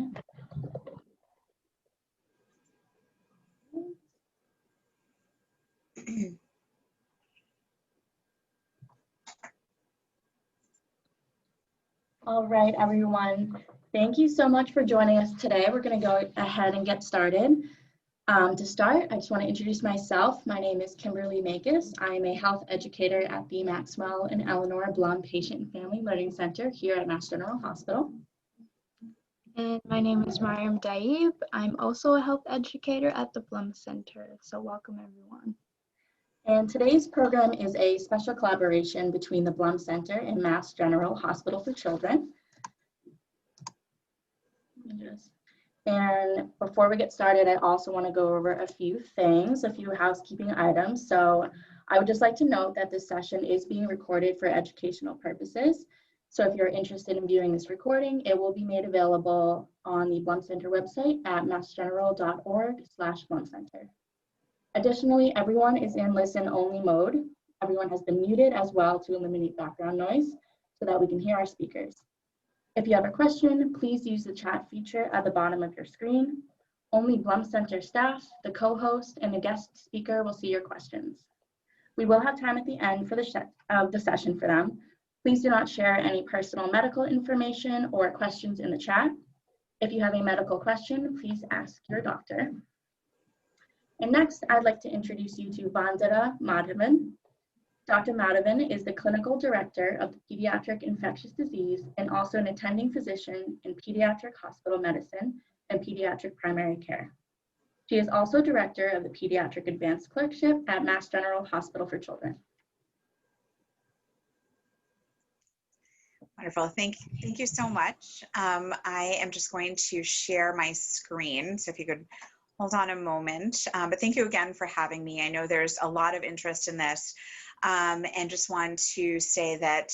moment. All right, everyone. Thank you so much for joining us today. We're going to go ahead and get started. To start, I just want to introduce myself. My name is Kimberly Makis. I am a health educator at the Maxwell and Eleanor Blum Patient and Family Learning Center here at Mass General Hospital. And my name is Mariam Daib. I'm also a health educator at the Blum Center. So welcome, everyone. And today's program is a special collaboration between the Blum Center and Mass General Hospital for Children. And before we get started, I also want to go over a few housekeeping items. So I would just like to note that this session is being recorded for educational purposes. So if you're interested in viewing this recording, it will be made available on the Blum Center website at massgeneral.org/Blum Center. Additionally, everyone is in listen-only mode. Everyone has been muted as well to eliminate background noise so that we can hear our speakers. If you have a question, please use the chat feature at the bottom of your screen. Only Blum Center staff, the co-host, and the guest speaker will see your questions. We will have time at the end of the session for them. Please do not share any personal medical information or questions in the chat. If you have a medical question, please ask your doctor. And next, I'd like to introduce you to Vandana Madhavan. Dr. Madhavan is the clinical director of the Pediatric Infectious Disease and also an attending physician in pediatric hospital medicine and pediatric primary care. She is also director of the Pediatric Advanced Clerkship at Mass General Hospital for Children. Wonderful. Thank you so much. I am just going to share my screen. So if you could hold on a moment. But thank you again for having me. I know there's a lot of interest in this, and just want to say that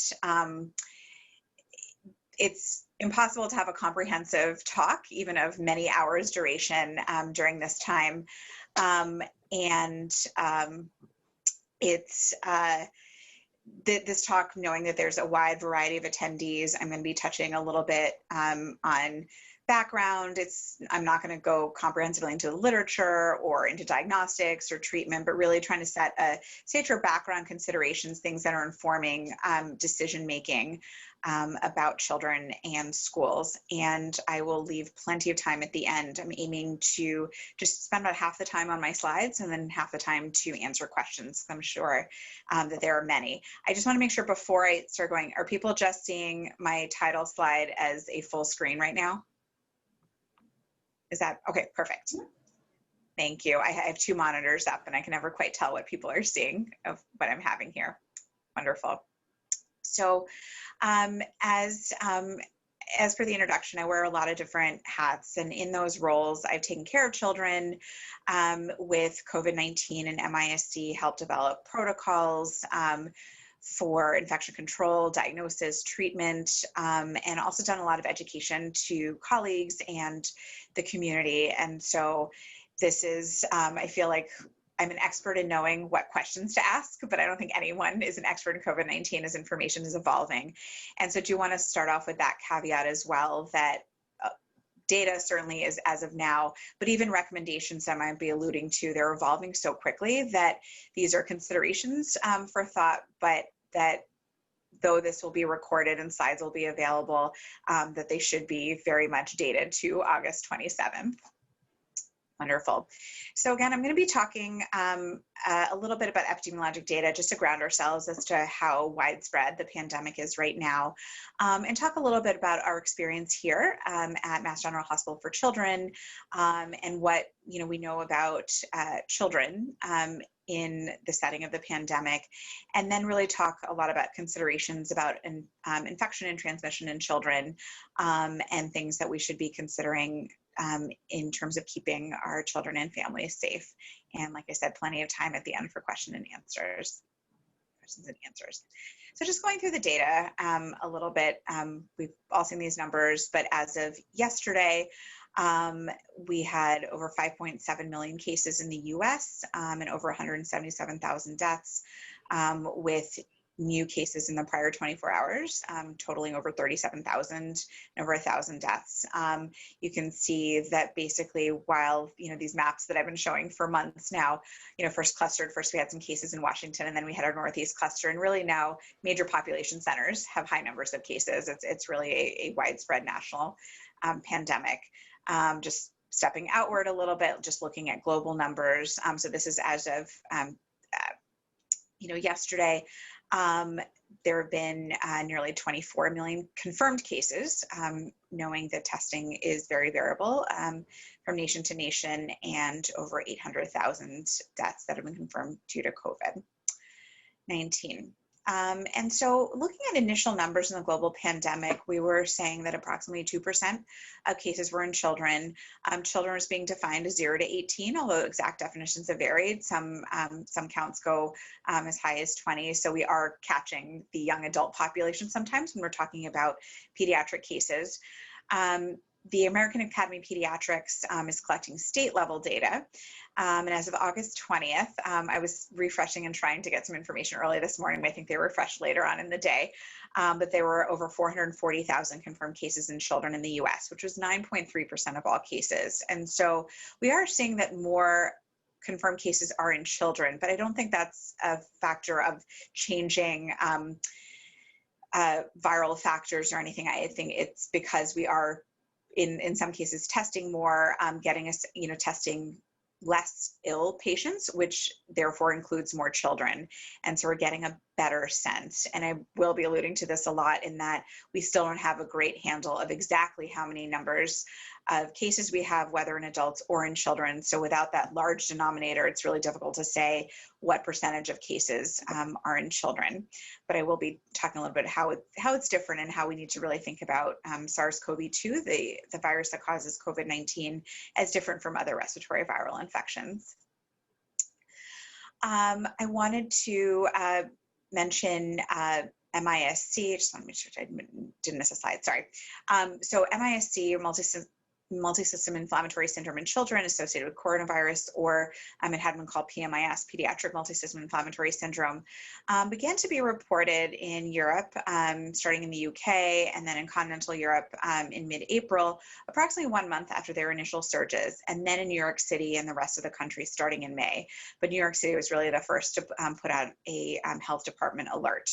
it's impossible to have a comprehensive talk, even of many hours duration during this time. This talk, knowing that there's a wide variety of attendees, I'm going to be touching a little bit on background. I'm not going to go comprehensively into the literature or into diagnostics or treatment, but really trying to set background considerations, things that are informing decision-making about children and schools. And I will leave plenty of time at the end. I'm aiming to just spend about half the time on my slides and then half the time to answer questions. I'm sure that there are many. I just want to make sure before I start going, are people just seeing my title slide as a full screen right now? Is that okay? Perfect. Thank you. I have two monitors up and I can never quite tell what people are seeing of what I'm having here. Wonderful. So as per the introduction, I wear a lot of different hats, and in those roles, I've taken care of children with COVID-19 and MISC, helped develop protocols for infection control, diagnosis, treatment, and also done a lot of education to colleagues and the community. And so this is, I feel like I'm an expert in knowing what questions to ask, but I don't think anyone is an expert in COVID-19 as information is evolving. And so do want to start off with that caveat as well, that data certainly is as of now, but even recommendations I might be alluding to, they're evolving so quickly that these are considerations for thought, but that though this will be recorded and slides will be available, that they should be very much dated to August 27th. Wonderful. So again, I'm going to be talking a little bit about epidemiologic data just to ground ourselves as to how widespread the pandemic is right now, and talk a little bit about our experience here at Mass General Hospital for Children, and what we know about children in the setting of the pandemic, and then really talk a lot about considerations about infection and transmission in children, and things that we should be considering in terms of keeping our children and families safe. And like I said, plenty of time at the end for questions and answers. So just going through the data a little bit, we've all seen these numbers, but as of yesterday, we had over 5.7 million cases in the US and over 177,000 deaths, with new cases in the prior 24 hours, totaling over 37,000 and over 1,000 deaths. You can see that basically while, these maps that I've been showing for months now, first we had some cases in Washington, and then we had our Northeast cluster, and really now major population centers have high numbers of cases. It's really a widespread national pandemic. Just stepping outward a little bit, just looking at global numbers. So this is as of, yesterday. There have been nearly 24 million confirmed cases, knowing that testing is very variable from nation to nation, and over 800,000 deaths that have been confirmed due to COVID-19. And so looking at initial numbers in the global pandemic, we were saying that approximately 2% of cases were in children. Children is being defined as 0 to 18, although exact definitions have varied. Some counts go as high as 20. So we are catching the young adult population sometimes when we're talking about pediatric cases. The American Academy of Pediatrics is collecting state level data. And as of August 20th, I was refreshing and trying to get some information early this morning. I think they refreshed later on in the day, but there were over 440,000 confirmed cases in children in the US, which was 9.3% of all cases. And so we are seeing that more confirmed cases are in children, but I don't think that's a factor of changing viral factors or anything. I think it's because we are in some cases testing more, getting us, testing less ill patients, which therefore includes more children. And so we're getting a better sense. And I will be alluding to this a lot in that we still don't have a great handle of exactly how many numbers of cases we have, whether in adults or in children. So without that large denominator, it's really difficult to say what percentage of cases are in children. But I will be talking a little bit how it's different and how we need to really think about SARS-CoV-2, the virus that causes COVID-19, as different from other respiratory viral infections. I wanted to mention MISC. Just want to make sure I didn't miss a slide. Sorry. So MISC, or multisystem inflammatory syndrome in children associated with coronavirus, or it had been called PMIS, pediatric multisystem inflammatory syndrome, began to be reported in Europe, starting in the UK, and then in continental Europe in mid-April, approximately 1 month after their initial surges, and then in New York City and the rest of the country starting in May. But New York City was really the first to put out a health department alert.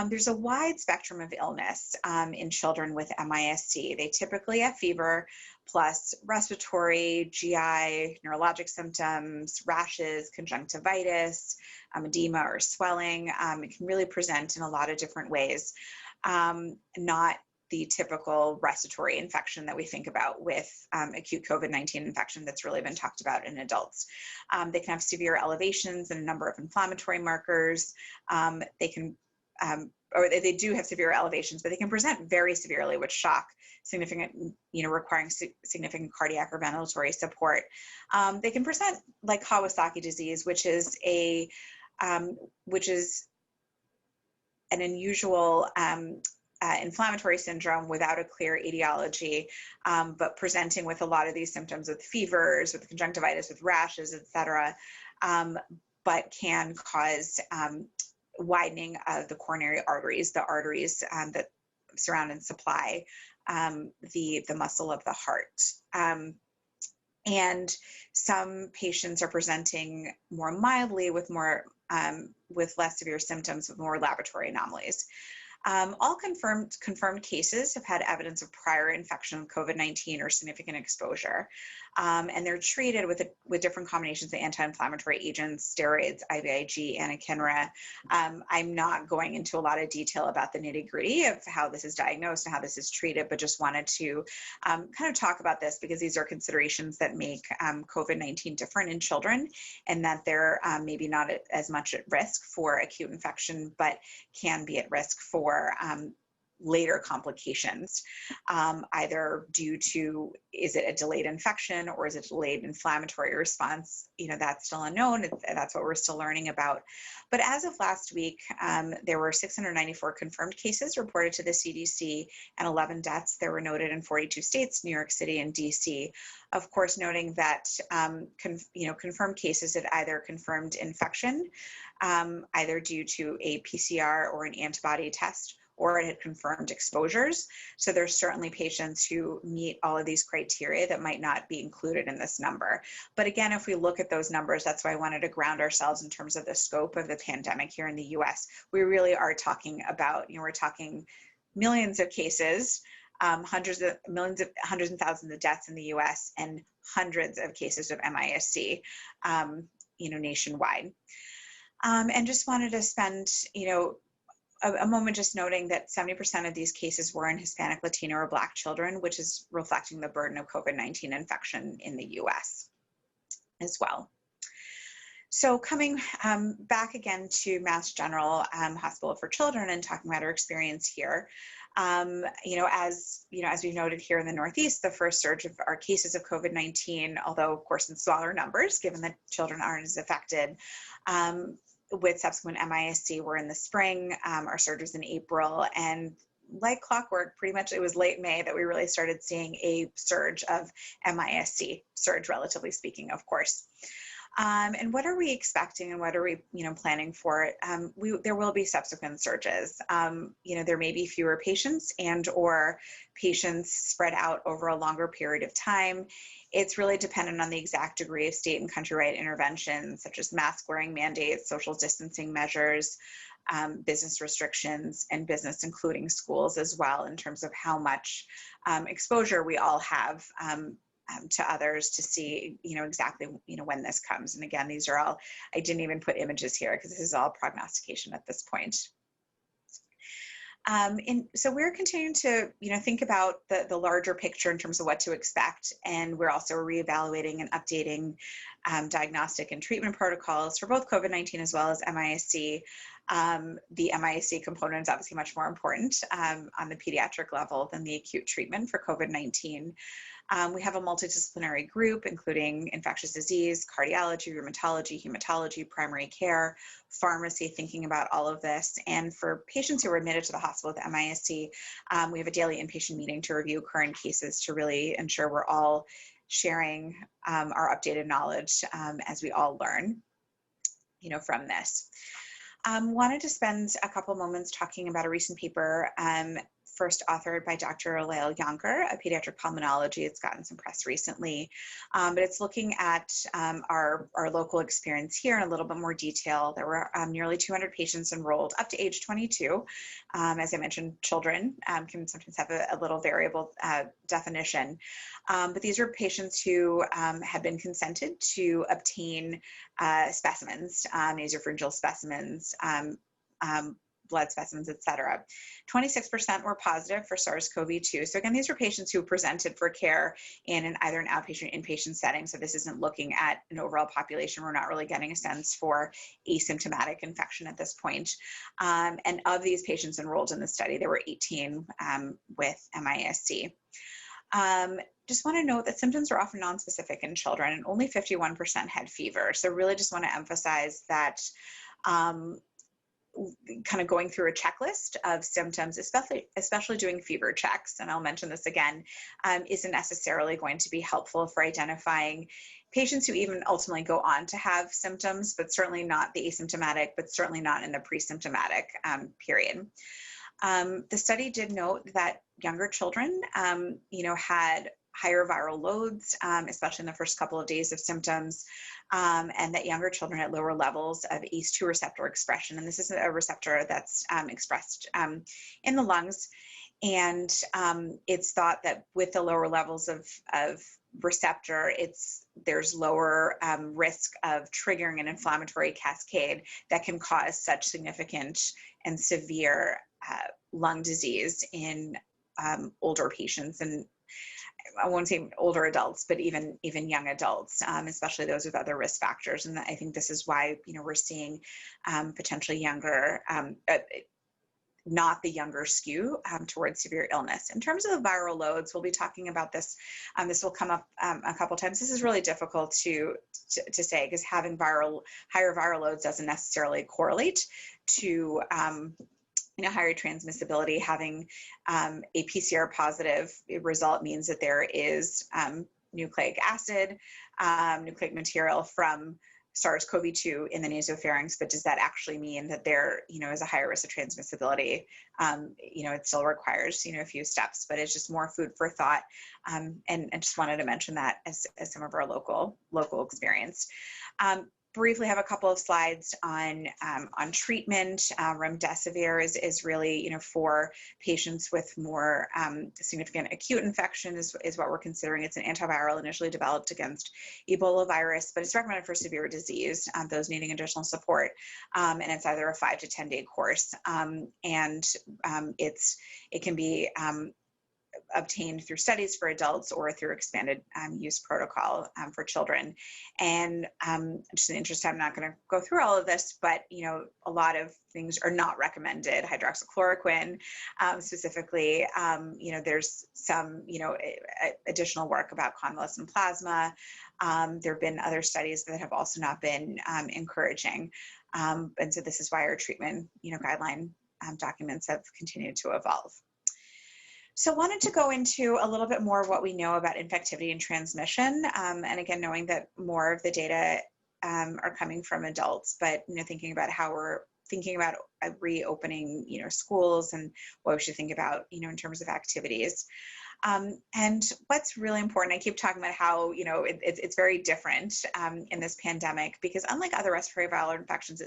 There's a wide spectrum of illness in children with MISC. They typically have fever plus respiratory, GI, neurologic symptoms, rashes, conjunctivitis, edema or swelling. It can really present in a lot of different ways, not the typical respiratory infection that we think about with acute COVID-19 infection that's really been talked about in adults. They can have severe elevations in a number of inflammatory markers. They do have severe elevations, but they can present very severely with shock, requiring significant cardiac or ventilatory support. They can present like Kawasaki disease, which is an unusual inflammatory syndrome without a clear etiology, but presenting with a lot of these symptoms with fevers, with conjunctivitis, with rashes, etc., but can cause widening of the coronary arteries, the arteries that surround and supply the muscle of the heart. And some patients are presenting more mildly with less severe symptoms, with more laboratory anomalies. All confirmed cases have had evidence of prior infection with COVID-19 or significant exposure, and they're treated with different combinations of anti-inflammatory agents, steroids, IVIG, anakinra. I'm not going into a lot of detail about the nitty-gritty of how this is diagnosed and how this is treated, but just wanted to kind of talk about this because these are considerations that make COVID-19 different in children, and that they're maybe not as much at risk for acute infection, but can be at risk for later complications, either due to, is it a delayed infection or is it a delayed inflammatory response? That's still unknown. That's what we're still learning about. But as of last week, there were 694 confirmed cases reported to the CDC and 11 deaths. There were noted in 42 states, New York City and DC. Of course, noting that, confirmed cases had either confirmed infection, either due to a PCR or an antibody test, or it had confirmed exposures. So there's certainly patients who meet all of these criteria that might not be included in this number. But again, if we look at those numbers, that's why I wanted to ground ourselves in terms of the scope of the pandemic here in the US. We really are talking about, we're talking millions of cases, hundreds and thousands of deaths in the US, and hundreds of cases of MIS-C, nationwide. And just wanted to spend, a moment just noting that 70% of these cases were in Hispanic, Latino, or Black children, which is reflecting the burden of COVID-19 infection in the US as well. So coming back again to Mass General Hospital for Children and talking about our experience here, as we've noted here in the Northeast, the first surge of our cases of COVID-19, although of course in smaller numbers, given that children aren't as affected, with subsequent MIS-C were in the spring. Our surge was in April, and like clockwork, pretty much it was late May that we really started seeing a surge of MIS-C, surge relatively speaking, of course. And what are we expecting and what are we, planning for? There will be subsequent surges. There may be fewer patients and or patients spread out over a longer period of time. It's really dependent on the exact degree of state and countrywide interventions, such as mask wearing mandates, social distancing measures, business restrictions, and business including schools as well, in terms of how much exposure we all have to others to see, exactly, when this comes. And again, these are all, I didn't even put images here because this is all prognostication at this point. And so we're continuing to, think about the larger picture in terms of what to expect. And we're also reevaluating and updating diagnostic and treatment protocols for both COVID-19 as well as MIS-C. The MIS-C component is obviously much more important on the pediatric level than the acute treatment for COVID-19. We have a multidisciplinary group, including infectious disease, cardiology, rheumatology, hematology, primary care, pharmacy, thinking about all of this. And for patients who are admitted to the hospital with MIS-C, we have a daily inpatient meeting to review current cases to really ensure we're all sharing our updated knowledge as we all learn, from this. Wanted to spend a couple moments talking about a recent paper first authored by Dr. Lael Jonker, a pediatric pulmonology. It's gotten some press recently, but it's looking at our local experience here in a little bit more detail. There were nearly 200 patients enrolled up to age 22. As I mentioned, children can sometimes have a little variable definition, but these are patients who have been consented to obtain specimens, nasopharyngeal specimens, blood specimens, et cetera. 26% were positive for SARS-CoV-2. So again, these are patients who presented for care in either an outpatient or inpatient setting. So this isn't looking at an overall population. We're not really getting a sense for asymptomatic infection at this point. And of these patients enrolled in the study, there were 18 with MIS-C. Just want to note that symptoms are often nonspecific in children, and only 51% had fever. So really just want to emphasize that kind of going through a checklist of symptoms, especially doing fever checks, and I'll mention this again, isn't necessarily going to be helpful for identifying patients who even ultimately go on to have symptoms, but certainly not the asymptomatic, but certainly not in the pre-symptomatic period. The study did note that younger children, had higher viral loads, especially in the first couple of days of symptoms, and that younger children had lower levels of ACE2 receptor expression. And this is a receptor that's expressed in the lungs. And it's thought that with the lower levels of receptor, there's lower risk of triggering an inflammatory cascade that can cause such significant and severe lung disease in older patients, and I won't say older adults, but even young adults, especially those with other risk factors. And I think this is why we're seeing potentially younger not the younger skew towards severe illness. In terms of the viral loads, we'll be talking about this. This will come up a couple times. This is really difficult to say because having higher viral loads doesn't necessarily correlate to higher transmissibility. Having a PCR positive result means that there is nucleic acid, nucleic material from SARS-CoV-2 in the nasopharynx, but does that actually mean that there, is a higher risk of transmissibility? It still requires, a few steps, but it's just more food for thought. And just wanted to mention that as some of our local experience. Briefly have a couple of slides on treatment. Remdesivir is really, for patients with more significant acute infection is what we're considering. It's an antiviral initially developed against Ebola virus, but it's recommended for severe disease, those needing additional support. And it's either a 5 to 10 day course. It can be obtained through studies for adults or through expanded use protocol for children. And just in the interest of time, I'm not going to go through all of this, but a lot of things are not recommended. Hydroxychloroquine specifically, there's some additional work about convalescent plasma. There have been other studies that have also not been encouraging. And so this is why our treatment guideline documents have continued to evolve. So I wanted to go into a little bit more of what we know about infectivity and transmission. And again, knowing that more of the data are coming from adults, but thinking about how we're thinking about reopening, schools and what we should think about, in terms of activities. And what's really important, I keep talking about how, it's very different in this pandemic, because unlike other respiratory viral infections,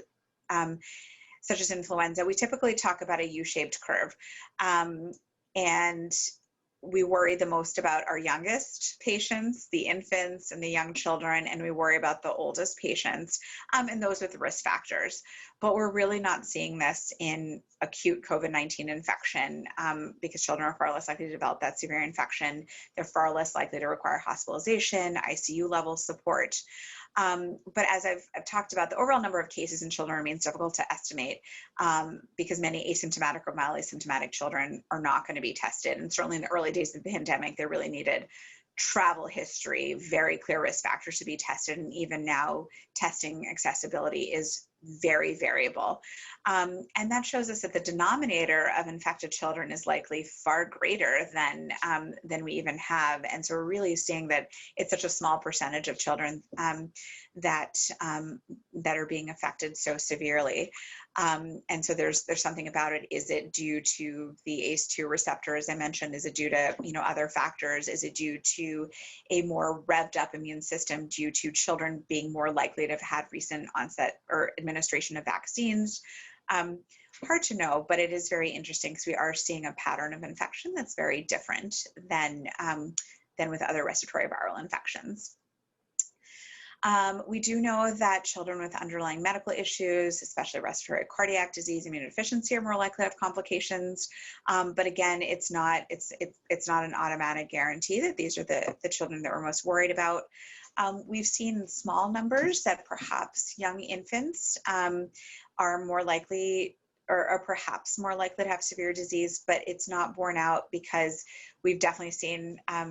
such as influenza, we typically talk about a U-shaped curve. And we worry the most about our youngest patients, the infants and the young children, and we worry about the oldest patients and those with risk factors. But we're really not seeing this in acute COVID-19 infection because children are far less likely to develop that severe infection. They're far less likely to require hospitalization, ICU level support. But as I've talked about, the overall number of cases in children remains difficult to estimate because many asymptomatic or mildly symptomatic children are not going to be tested. And certainly in the early days of the pandemic, they really needed travel history, very clear risk factors to be tested. And even now, testing accessibility is very variable. And that shows us that the denominator of infected children is likely far greater than we even have. And so we're really seeing that it's such a small percentage of children that are being affected so severely. And so there's something about it. Is it due to the ACE2 receptor, as I mentioned? Is it due to other factors? Is it due to a more revved up immune system due to children being more likely to have had recent onset or administration of vaccines? Hard to know, but it is very interesting because we are seeing a pattern of infection that's very different than with other respiratory viral infections. We do know that children with underlying medical issues, especially respiratory cardiac disease, immunodeficiency, are more likely to have complications. But again, it's not an automatic guarantee that these are the children that we're most worried about. We've seen small numbers that perhaps young infants are more likely or perhaps more likely to have severe disease, but it's not borne out because we've definitely seen, a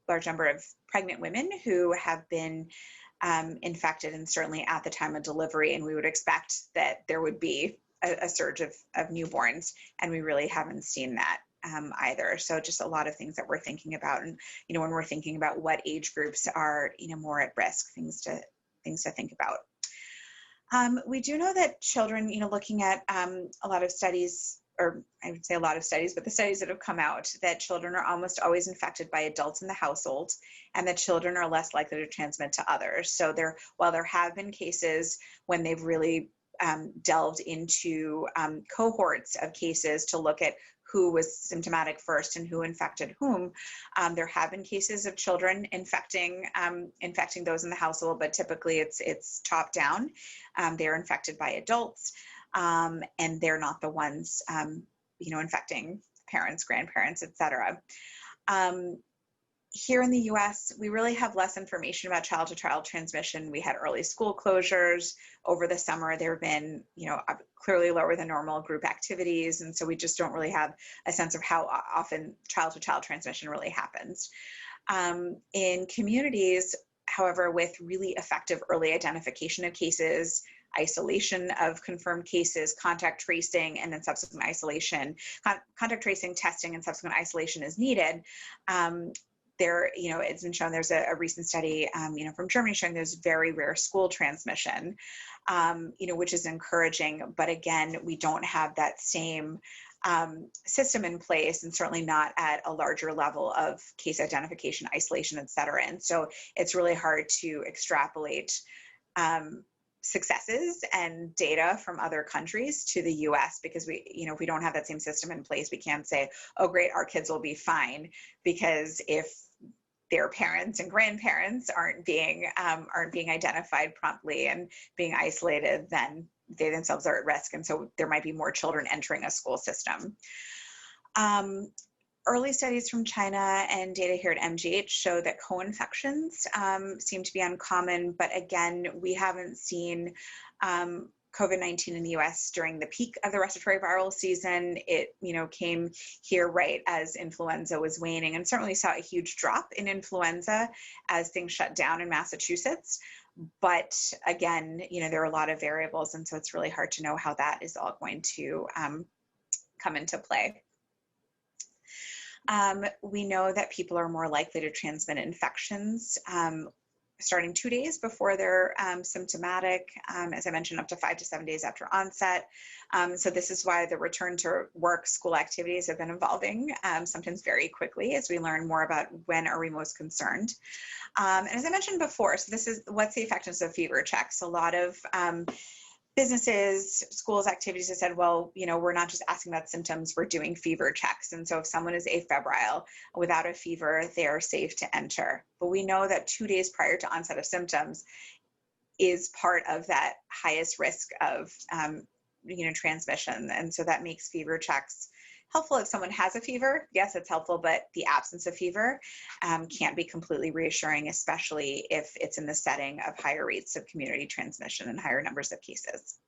large number of pregnant women who have been infected, and certainly at the time of delivery, and we would expect that there would be a surge of newborns, and we really haven't seen that either. So just a lot of things that we're thinking about, and when we're thinking about what age groups are more at risk, things to think about. We do know that children, looking at a lot of studies, or I would say a lot of studies, but the studies that have come out, that children are almost always infected by adults in the household, and that children are less likely to transmit to others. So while there have been cases when they've really delved into cohorts of cases to look at who was symptomatic first and who infected whom, there have been cases of children infecting those in the household, but typically it's top down. They're infected by adults. And they're not the ones, infecting parents, grandparents, et cetera. Here in the US, we really have less information about child-to-child transmission. We had early school closures over the summer. There have been, clearly lower than normal group activities. And so we just don't really have a sense of how often child-to-child transmission really happens. In communities, however, with really effective early identification of cases, isolation of confirmed cases, contact tracing, and then subsequent isolation, contact tracing, testing, and subsequent isolation is needed. It's been shown, there's a recent study, from Germany showing there's very rare school transmission, which is encouraging. But again, we don't have that same system in place, and certainly not at a larger level of case identification, isolation, et cetera. And so it's really hard to extrapolate successes and data from other countries to the US, because if we don't have that same system in place, we can't say, oh great, our kids will be fine, because if their parents and grandparents aren't being identified promptly and being isolated, then they themselves are at risk. And so there might be more children entering a school system. Early studies from China and data here at MGH show that co-infections seem to be uncommon, but again, we haven't seen COVID-19 in the US during the peak of the respiratory viral season. It, came here right as influenza was waning, and certainly saw a huge drop in influenza as things shut down in Massachusetts. But again, there are a lot of variables, and so it's really hard to know how that is all going to come into play. We know that people are more likely to transmit infections starting 2 days before they're symptomatic, as I mentioned, up to 5 to 7 days after onset. So this is why the return to work school activities have been evolving, sometimes very quickly, as we learn more about when are we most concerned. And as I mentioned before, so this is what's the effectiveness of fever checks. A lot of businesses, schools, activities have said, well, we're not just asking about symptoms, we're doing fever checks. And so if someone is afebrile without a fever, they are safe to enter. But we know that 2 days prior to onset of symptoms is part of that highest risk of, transmission. And so that makes fever checks helpful if someone has a fever. Yes, it's helpful, but the absence of fever can't be completely reassuring, especially if it's in the setting of higher rates of community transmission and higher numbers of cases.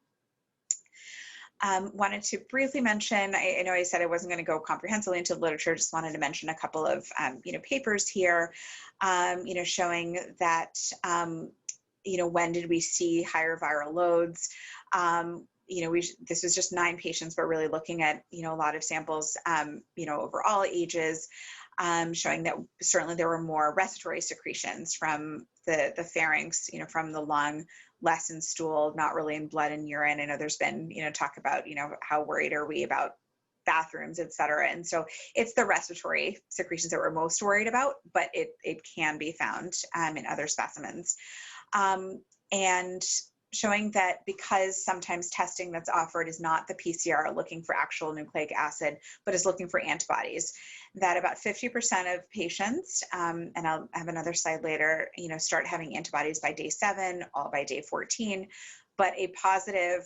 Wanted to briefly mention, I know I said I wasn't going to go comprehensively into literature, just wanted to mention a couple of, papers here, showing that, when did we see higher viral loads? This was just 9 patients, but really looking at, a lot of samples, over all ages, showing that certainly there were more respiratory secretions from the pharynx, from the lung, less in stool, not really in blood and urine. I know there's been, talk about, how worried are we about bathrooms, et cetera. And so it's the respiratory secretions that we're most worried about, but it can be found in other specimens. And showing that because sometimes testing that's offered is not the PCR looking for actual nucleic acid, but is looking for antibodies, that about 50% of patients, and I'll have another slide later, start having antibodies by day 7, all by day 14, but a positive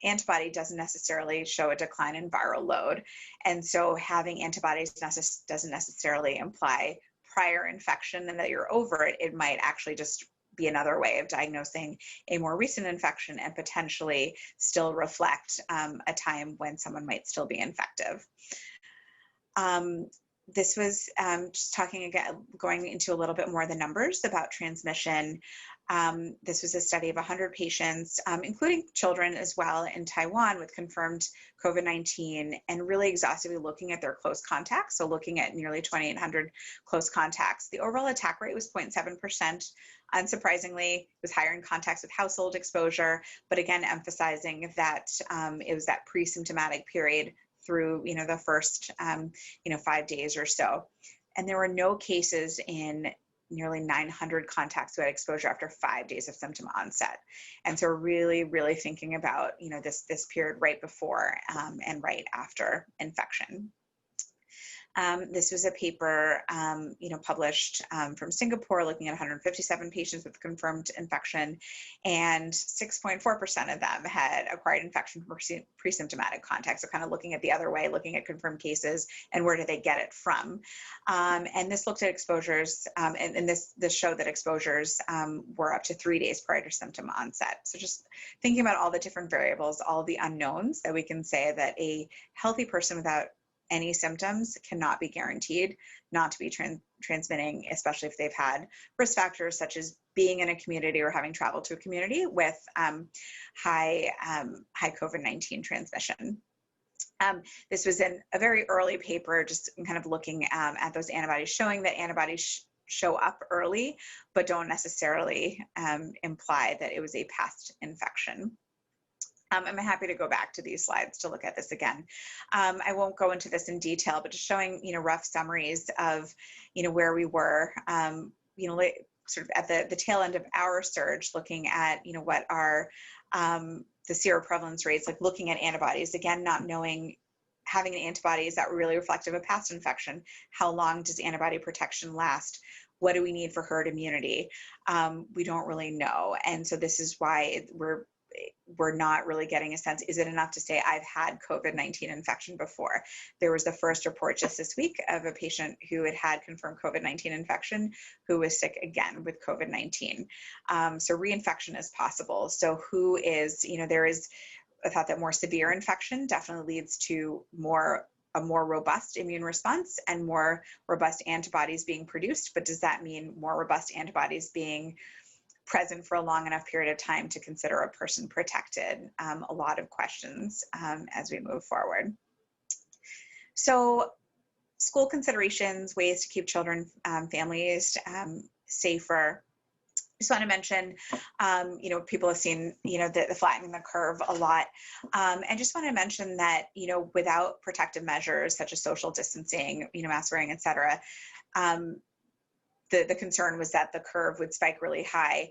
antibody doesn't necessarily show a decline in viral load. And so having antibodies doesn't necessarily imply prior infection and that you're over it. It might actually just be another way of diagnosing a more recent infection and potentially still reflect a time when someone might still be infective. This was just talking again, going into a little bit more of the numbers about transmission. This was a study of 100 patients, including children as well, in Taiwan with confirmed COVID-19, and really exhaustively looking at their close contacts. So looking at nearly 2,800 close contacts. The overall attack rate was 0.7%. Unsurprisingly, it was higher in contacts with household exposure, but again, emphasizing that it was that pre-symptomatic period through, the first, 5 days or so. And there were no cases in nearly 900 contacts who had exposure after 5 days of symptom onset. And so really, really thinking about, this period right before and right after infection. This was a paper, published from Singapore, looking at 157 patients with confirmed infection, and 6.4% of them had acquired infection from pre-symptomatic contact. So kind of looking at the other way, looking at confirmed cases and where do they get it from. And this looked at exposures, and this showed that exposures were up to 3 days prior to symptom onset. So just thinking about all the different variables, all the unknowns, that we can say that a healthy person without any symptoms cannot be guaranteed not to be transmitting, especially if they've had risk factors such as being in a community or having traveled to a community with high COVID-19 transmission. This was in a very early paper, just kind of looking at those antibodies, showing that antibodies show up early, but don't necessarily imply that it was a past infection. I'm happy to go back to these slides to look at this again. I won't go into this in detail, but just showing, rough summaries of, where we were, sort of at the tail end of our surge, looking at, what are the seroprevalence rates, like looking at antibodies, again, not knowing, having an antibody, is that really reflective of past infection? How long does antibody protection last? What do we need for herd immunity? We don't really know. And so this is why we're not really getting a sense, is it enough to say I've had COVID-19 infection before? There was the first report just this week of a patient who had confirmed COVID-19 infection who was sick again with COVID-19. So reinfection is possible. So who is, there is a thought that more severe infection definitely leads to a more robust immune response and more robust antibodies being produced. But does that mean more robust antibodies being present for a long enough period of time to consider a person protected? A lot of questions as we move forward. So school considerations, ways to keep children, families safer. Just want to mention, people have seen, the flattening the curve a lot. And just want to mention that, without protective measures such as social distancing, mask wearing, et cetera, the concern was that the curve would spike really high.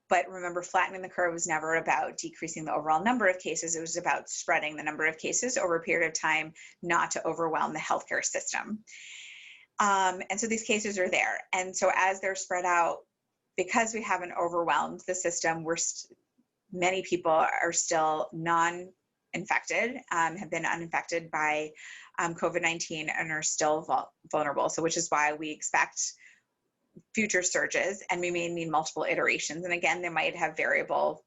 But remember, flattening the curve was never about decreasing the overall number of cases. It was about spreading the number of cases over a period of time, not to overwhelm the healthcare system. And so these cases are there. And so as they're spread out, because we haven't overwhelmed the system, many people are still non-infected, have been uninfected by COVID-19 and are still vulnerable. So which is why we expect future surges, and we may need multiple iterations. And again, they might have variable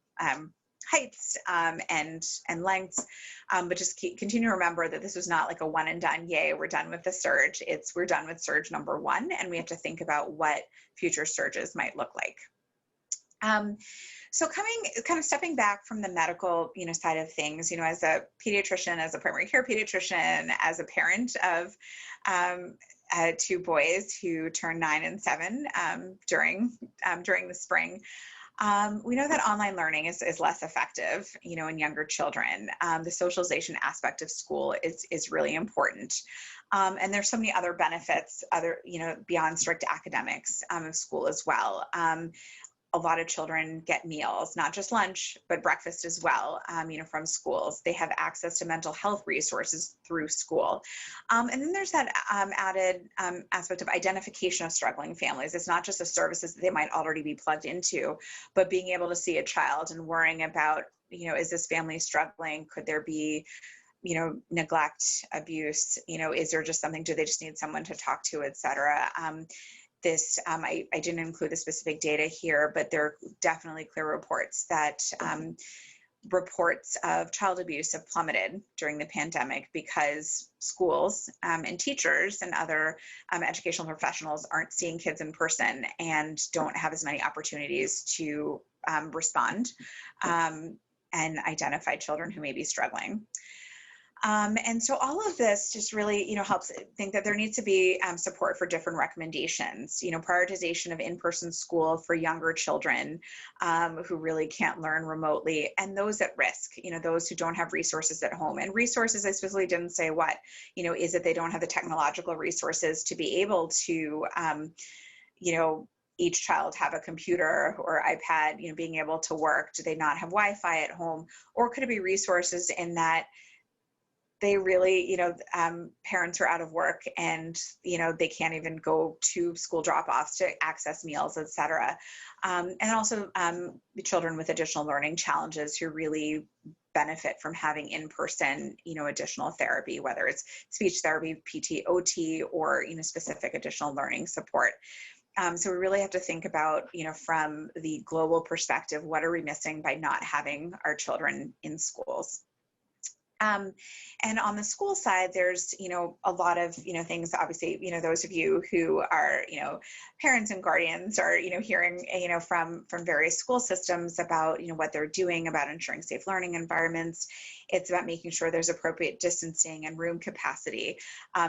heights and lengths, but just continue to remember that this was not like a one and done, yay, we're done with the surge. We're done with surge number one, and we have to think about what future surges might look like. So kind of stepping back from the medical, side of things, as a pediatrician, as a primary care pediatrician, as a parent of 2 boys who turned 9 and 7 during the spring. We know that online learning is less effective, in younger children. The socialization aspect of school is really important. And there's so many other benefits, beyond strict academics of school as well. A lot of children get meals, not just lunch, but breakfast as well, from schools. They have access to mental health resources through school. And then there's that added aspect of identification of struggling families. It's not just the services that they might already be plugged into, but being able to see a child and worrying about, is this family struggling? Could there be, neglect, abuse? Is there just something, do they just need someone to talk to, et cetera? I didn't include the specific data here, but there are definitely clear reports that reports of child abuse have plummeted during the pandemic because schools and teachers and other educational professionals aren't seeing kids in person and don't have as many opportunities to respond and identify children who may be struggling. And so all of this just really, helps think that there needs to be support for different recommendations, prioritization of in-person school for younger children who really can't learn remotely, and those at risk, those who don't have resources at home. And resources, I specifically didn't say what, is it they don't have the technological resources to be able to, each child have a computer or iPad, being able to work? Do they not have Wi-Fi at home? Or could it be resources in that they really, parents are out of work and, they can't even go to school drop-offs to access meals, et cetera. And also children with additional learning challenges who really benefit from having in-person, additional therapy, whether it's speech therapy, PT, OT, or, specific additional learning support. So we really have to think about, from the global perspective, what are we missing by not having our children in schools? And on the school side, there's, a lot of, things, obviously, those of you who are, parents and guardians are, hearing, from various school systems about, what they're doing about ensuring safe learning environments. It's about making sure there's appropriate distancing and room capacity,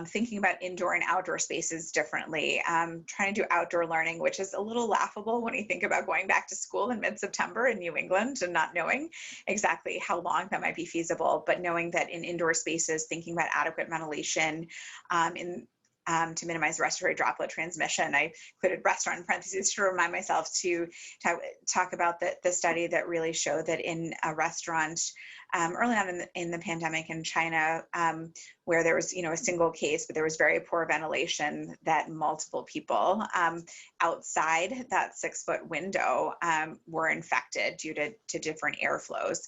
thinking about indoor and outdoor spaces differently, trying to do outdoor learning, which is a little laughable when you think about going back to school in mid-September in New England and not knowing exactly how long that might be feasible, but knowing that in indoor spaces, thinking about adequate ventilation to minimize respiratory droplet transmission. I included restaurant in parentheses to remind myself to talk about the study that really showed that in a restaurant early on in the pandemic in China, where there was, a single case, but there was very poor ventilation, that multiple people outside that 6-foot window were infected due to different airflows.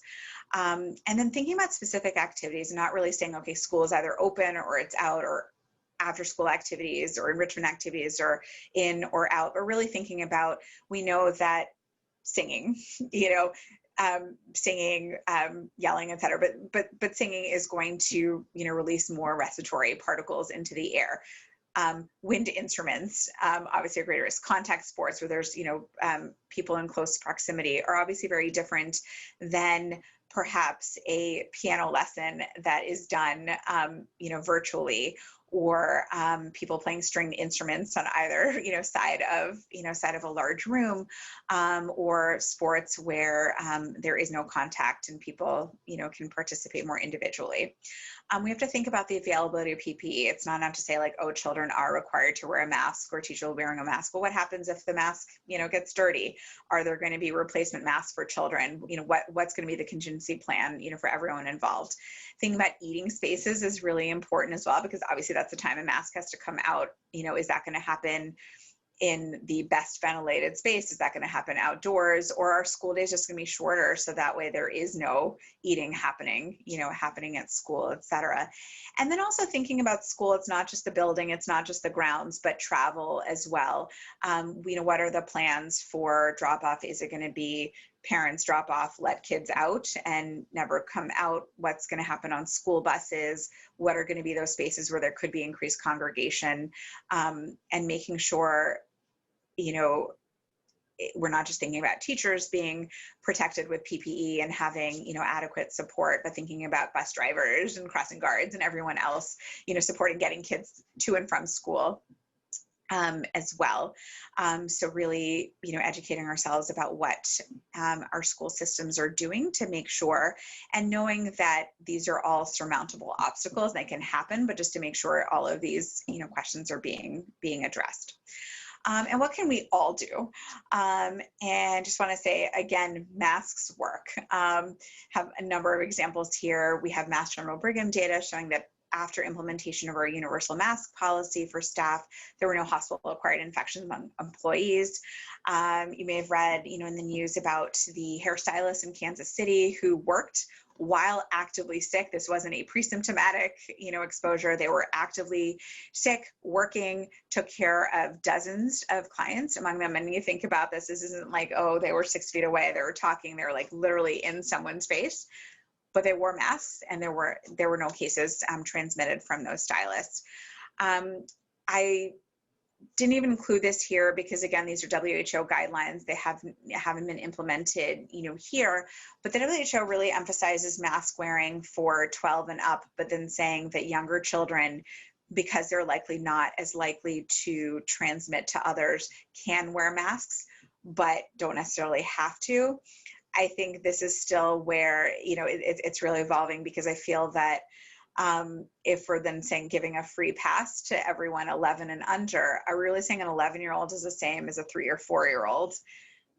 And then thinking about specific activities, not really saying, okay, school is either open or it's out, or after school activities or enrichment activities or in or out, but really thinking about, we know that singing, singing, yelling, et cetera, but singing is going to, release more respiratory particles into the air. Wind instruments, obviously a greater risk. Contact sports, where there's, people in close proximity, are obviously very different than perhaps a piano lesson that is done, virtually, or people playing stringed instruments on either, side of a large room, or sports where there is no contact and people, can participate more individually. We have to think about the availability of PPE. It's not enough to say like, oh, children are required to wear a mask or teachers are wearing a mask. But what happens if the mask, gets dirty? Are there going to be replacement masks for children? What's going to be the contingency plan, for everyone involved? Thinking about eating spaces is really important as well, because obviously that's the time a mask has to come out. Is that going to happen in the best ventilated space? Is that going to happen outdoors, or are school days just going to be shorter, so that way there is no eating happening, happening at school, et cetera? And then also thinking about school, it's not just the building, it's not just the grounds, but travel as well. What are the plans for drop off? Is it going to be parents drop off, let kids out and never come out? What's going to happen on school buses? What are going to be those spaces where there could be increased congregation? And making sure, we're not just thinking about teachers being protected with PPE and having, adequate support, but thinking about bus drivers and crossing guards and everyone else, supporting getting kids to and from school as well. So really, educating ourselves about what our school systems are doing to make sure, and knowing that these are all surmountable obstacles that can happen, but just to make sure all of these, questions are being addressed. And what can we all do? And just want to say, again, masks work. Have a number of examples here. We have Mass General Brigham data showing that after implementation of our universal mask policy for staff, there were no hospital-acquired infections among employees. You may have read, in the news about the hairstylist in Kansas City who worked while actively sick. This wasn't a pre-symptomatic, exposure. They were actively sick, working, took care of dozens of clients among them. And you think about this isn't like, oh, they were 6 feet away. They were talking. They were like literally in someone's face. But they wore masks, and there were no cases transmitted from those stylists. I didn't even include this here because, again, these are WHO guidelines. They haven't been implemented, here. But the WHO really emphasizes mask wearing for 12 and up, but then saying that younger children, because they're likely not as likely to transmit to others, can wear masks, but don't necessarily have to. I think this is still where, it's really evolving, because I feel that if we're then saying giving a free pass to everyone 11 and under, are we really saying an 11-year-old is the same as a 3 or 4-year-old?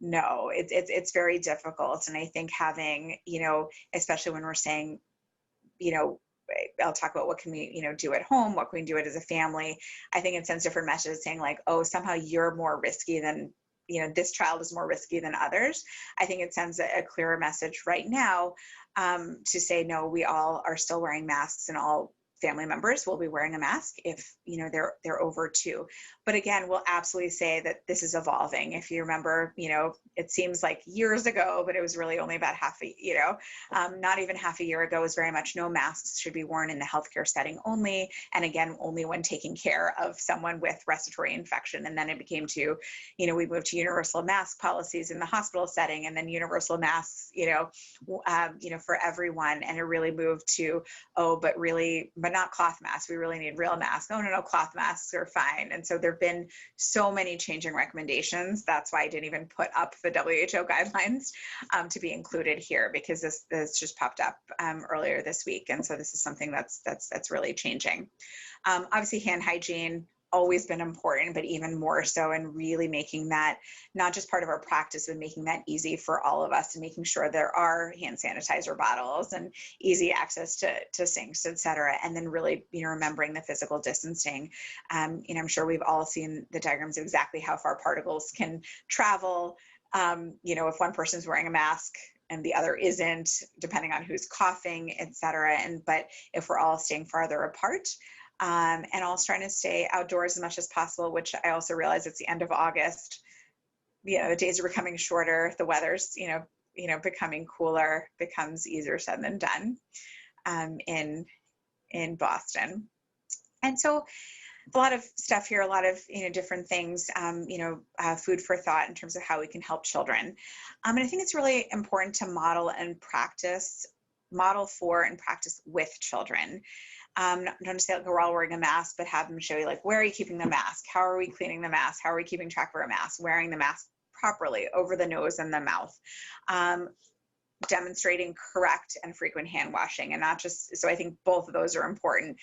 No, it's very difficult. And I think having, especially when we're saying, I'll talk about what can we, do at home, what can we do it as a family. I think it sends different messages saying like, oh, somehow you're more risky than, this child is more risky than others. I think it sends a clearer message right now to say, no, we all are still wearing masks, and all family members will be wearing a mask if they're over 2. But again, we'll absolutely say that this is evolving. If you remember, it seems like years ago, but it was really only about not even half a year ago, it was very much no masks should be worn in the healthcare setting only, and again only when taking care of someone with respiratory infection. And then it became to, we moved to universal mask policies in the hospital setting, and then universal masks for everyone. And it really moved to, but not cloth masks. We really need real masks. Oh, no, cloth masks are fine. And so there've been so many changing recommendations. That's why I didn't even put up the WHO guidelines to be included here, because this just popped up earlier this week. And so this is something that's really changing. Obviously, hand hygiene, always been important, but even more so, and really making that not just part of our practice, but making that easy for all of us, and making sure there are hand sanitizer bottles and easy access to sinks, et cetera. And then really, remembering the physical distancing. I'm sure we've all seen the diagrams of exactly how far particles can travel. If one person's wearing a mask and the other isn't, depending on who's coughing, et cetera. But if we're all staying farther apart, and also trying to stay outdoors as much as possible, which I also realize it's the end of August. The days are becoming shorter. The weather's, becoming cooler, becomes easier said than done in Boston. And so a lot of stuff here, a lot of, different things, food for thought in terms of how we can help children. And I think it's really important to model for and practice with children. Don't say like we're all wearing a mask, but have them show you like, where are you keeping the mask? How are we cleaning the mask? How are we keeping track of our mask? Wearing the mask properly over the nose and the mouth. Demonstrating correct and frequent hand washing, and not just, so I think both of those are important.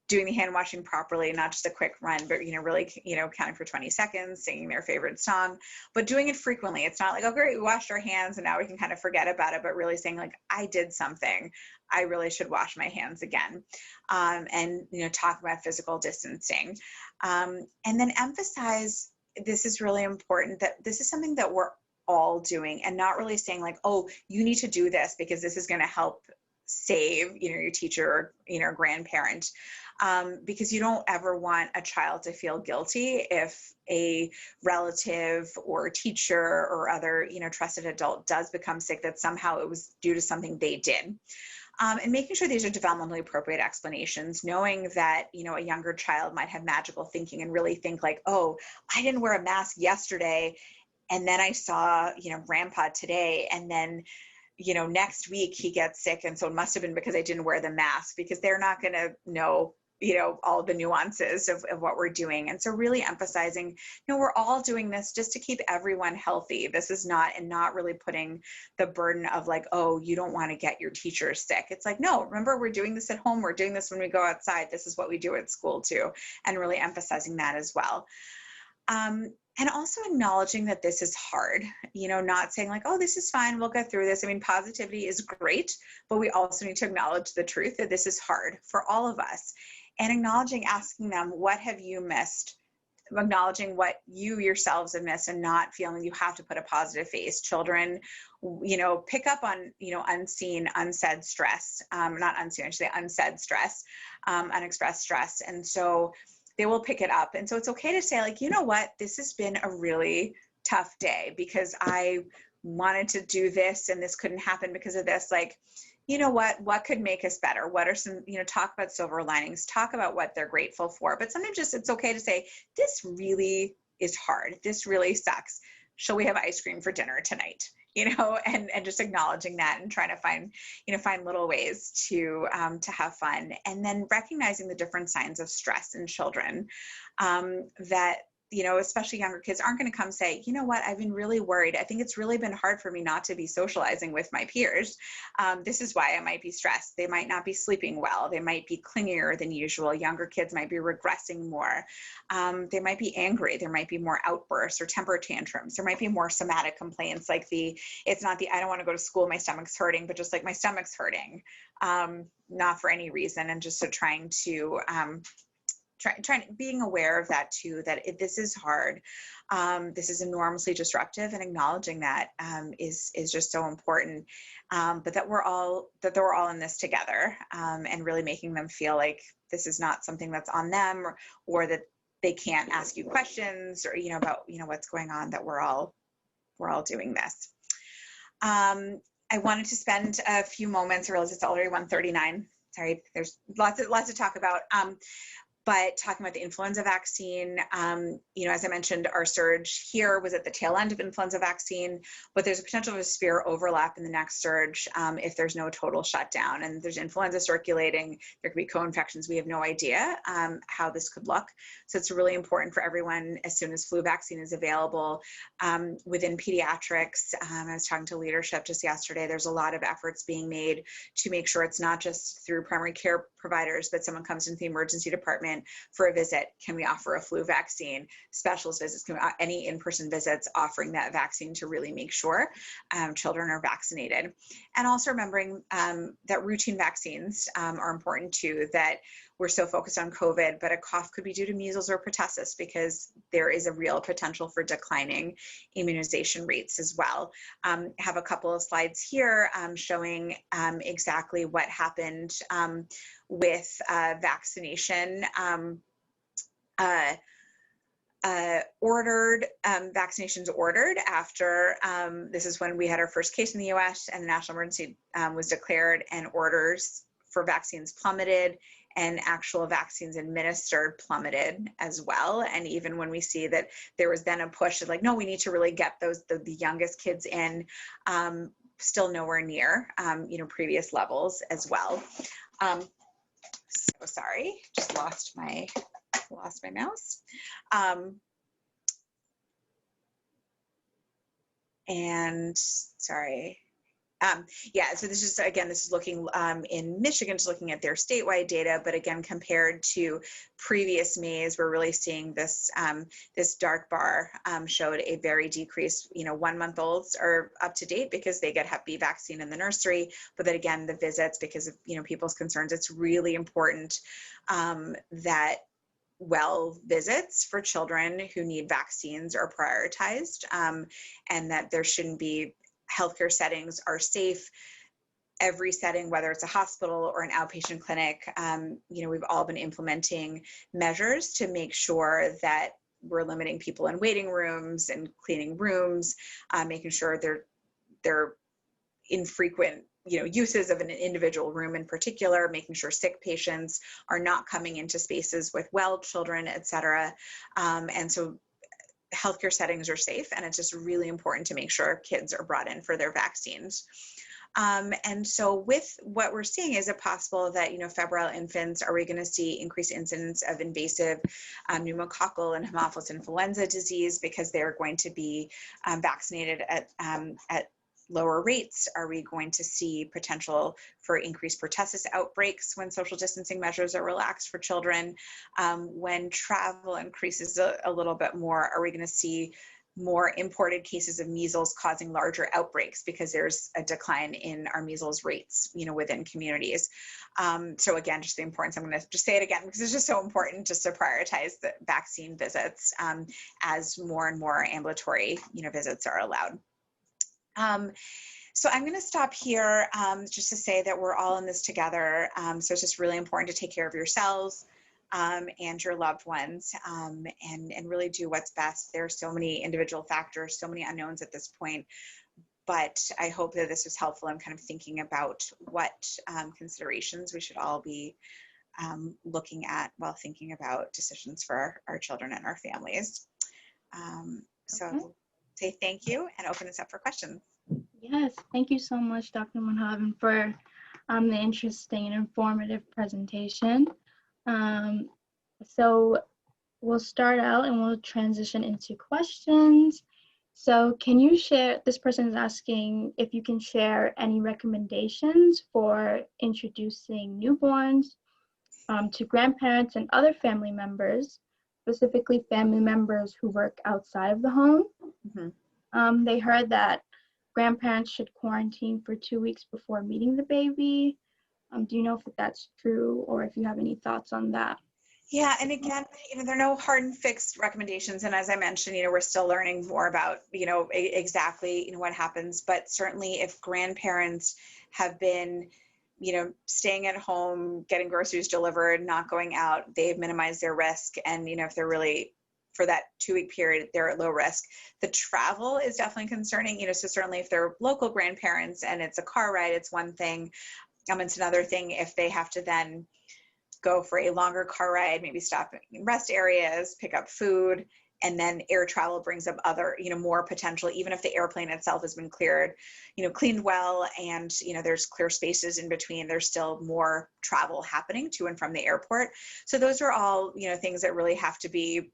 Doing the hand washing properly, not just a quick run, but really, counting for 20 seconds, singing their favorite song, but doing it frequently. It's not like, oh great, we washed our hands and now we can kind of forget about it, but really saying like, I did something, I really should wash my hands again. And talk about physical distancing, and then emphasize, this is really important, that this is something that we're all doing, and not really saying like, oh, you need to do this because this is going to help save your teacher or grandparent, because you don't ever want a child to feel guilty if a relative or teacher or other trusted adult does become sick, that somehow it was due to something they did. And making sure these are developmentally appropriate explanations, knowing that, a younger child might have magical thinking and really think like, oh, I didn't wear a mask yesterday, and then I saw, grandpa today, and then, next week he gets sick, and so it must have been because I didn't wear the mask, because they're not going to know, all the nuances of what we're doing. And so really emphasizing, we're all doing this just to keep everyone healthy. This is not really putting the burden of like, oh, you don't want to get your teacher sick. It's like, no, remember, we're doing this at home. We're doing this when we go outside. This is what we do at school too. And really emphasizing that as well. And also acknowledging that this is hard, not saying like, oh, this is fine, we'll get through this. I mean, positivity is great, but we also need to acknowledge the truth that this is hard for all of us. And acknowledging, asking them, what have you missed? Acknowledging what you yourselves have missed, and not feeling you have to put a positive face. Children, pick up on, unseen, unsaid stress, not unseen, I should say unsaid stress, unexpressed stress. And so they will pick it up. And so it's okay to say like, you know what, this has been a really tough day because I wanted to do this and this couldn't happen because of this. Like, you know what could make us better? What are some, talk about silver linings, talk about what they're grateful for. But sometimes just, it's okay to say, this really is hard. This really sucks. Shall we have ice cream for dinner tonight? And just acknowledging that and trying to find little ways to have fun. And then recognizing the different signs of stress in children, that especially younger kids aren't going to come say, you know what, I've been really worried. I think it's really been hard for me not to be socializing with my peers. This is why I might be stressed. They might not be sleeping well. They might be clingier than usual. Younger kids might be regressing more. They might be angry. There might be more outbursts or temper tantrums. There might be more somatic complaints, like it's not I don't want to go to school, my stomach's hurting, but just like my stomach's hurting, not for any reason. And just so trying to, being aware of that too, that this is hard. This is enormously disruptive, and acknowledging that is just so important. But that we're all in this together, and really making them feel like this is not something that's on them, or that they can't ask you questions, or about what's going on. That we're all doing this. I wanted to spend a few moments. I realize it's already 1:39. Sorry, there's lots to talk about. But talking about the influenza vaccine, as I mentioned, our surge here was at the tail end of influenza vaccine, but there's a potential of a severe overlap in the next surge if there's no total shutdown. And there's influenza circulating, there could be co-infections. We have no idea how this could look. So it's really important for everyone, as soon as flu vaccine is available. Within pediatrics, I was talking to leadership just yesterday, there's a lot of efforts being made to make sure it's not just through primary care providers, but someone comes into the emergency department for a visit, can we offer a flu vaccine? Specialist visits, any in-person visits, offering that vaccine to really make sure children are vaccinated. And also remembering that routine vaccines are important too, that we're so focused on COVID, but a cough could be due to measles or pertussis, because there is a real potential for declining immunization rates as well. Have a couple of slides here showing exactly what happened with vaccination. Vaccinations ordered after, this is when we had our first case in the US and the national emergency was declared, and orders for vaccines plummeted, and actual vaccines administered plummeted as well. And even when we see that there was then a push of like, no, we need to really get the youngest kids in, still nowhere near, previous levels as well. So sorry, just lost my mouse. And sorry. So this is looking in Michigan, just looking at their statewide data, but again, compared to previous Mays, we're really seeing this this dark bar showed a very decreased, 1-month-olds are up to date because they get Hep B vaccine in the nursery, but then again, the visits, because of, people's concerns, it's really important that visits for children who need vaccines are prioritized, and that there shouldn't be healthcare settings are safe. Every setting, whether it's a hospital or an outpatient clinic, we've all been implementing measures to make sure that we're limiting people in waiting rooms and cleaning rooms, making sure they're infrequent uses of an individual room in particular, making sure sick patients are not coming into spaces with well children, et cetera. And so healthcare settings are safe, and it's just really important to make sure kids are brought in for their vaccines. And so with what we're seeing, is it possible that, febrile infants, are we going to see increased incidence of invasive pneumococcal and Haemophilus influenza disease because they're going to be vaccinated at lower rates? Are we going to see potential for increased pertussis outbreaks when social distancing measures are relaxed for children? When travel increases a little bit more, are we going to see more imported cases of measles causing larger outbreaks because there's a decline in our measles rates, within communities? So again, just the importance, I'm going to just say it again because it's just so important just to prioritize the vaccine visits as more and more ambulatory, visits are allowed. So I'm going to stop here just to say that we're all in this together. So it's just really important to take care of yourselves and your loved ones, and really do what's best. There are so many individual factors, so many unknowns at this point, but I hope that this was helpful in kind of thinking about what considerations we should all be looking at while thinking about decisions for our children and our families. So say thank you and open this up for questions. Yes, thank you so much, Dr. Madhavan, for the interesting and informative presentation. So we'll start out and we'll transition into questions. So can you share, this person is asking if you can share any recommendations for introducing newborns to grandparents and other family members, specifically family members who work outside of the home. They heard that grandparents should quarantine for 2 weeks before meeting the baby. Do you know if that's true, or if you have any thoughts on that? Yeah, and again, there are no hard and fixed recommendations. And as I mentioned, we're still learning more about, exactly, what happens. But certainly if grandparents have been, staying at home, getting groceries delivered, not going out, they've minimized their risk. And, if they're really, for that 2-week period, they're at low risk. The travel is definitely concerning, so certainly if they're local grandparents and it's a car ride, it's one thing. It's another thing if they have to then go for a longer car ride, maybe stop in rest areas, pick up food, and then air travel brings up other, more potential, even if the airplane itself has been cleared, cleaned well, and, there's clear spaces in between, there's still more travel happening to and from the airport. So those are all, things that really have to be,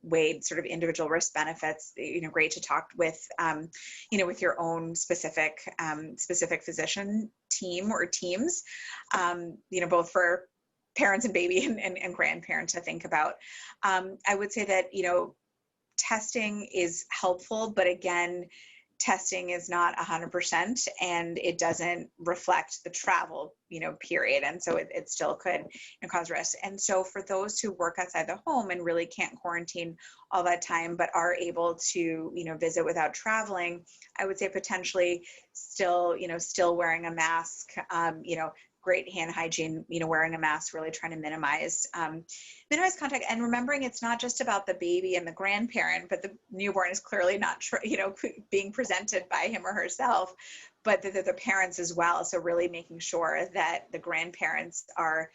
weighed, sort of individual risk benefits, great to talk with, with your own specific physician team or teams, both for parents and baby and grandparents to think about. I would say that, testing is helpful, but again, testing is not 100% and it doesn't reflect the travel, period. And so it still could cause risk. And so for those who work outside the home and really can't quarantine all that time, but are able to, visit without traveling, I would say potentially still wearing a mask, great hand hygiene, wearing a mask, really trying to minimize contact, and remembering it's not just about the baby and the grandparent, but the newborn is clearly not, being presented by him or herself, but the parents as well. So really making sure that the grandparents are,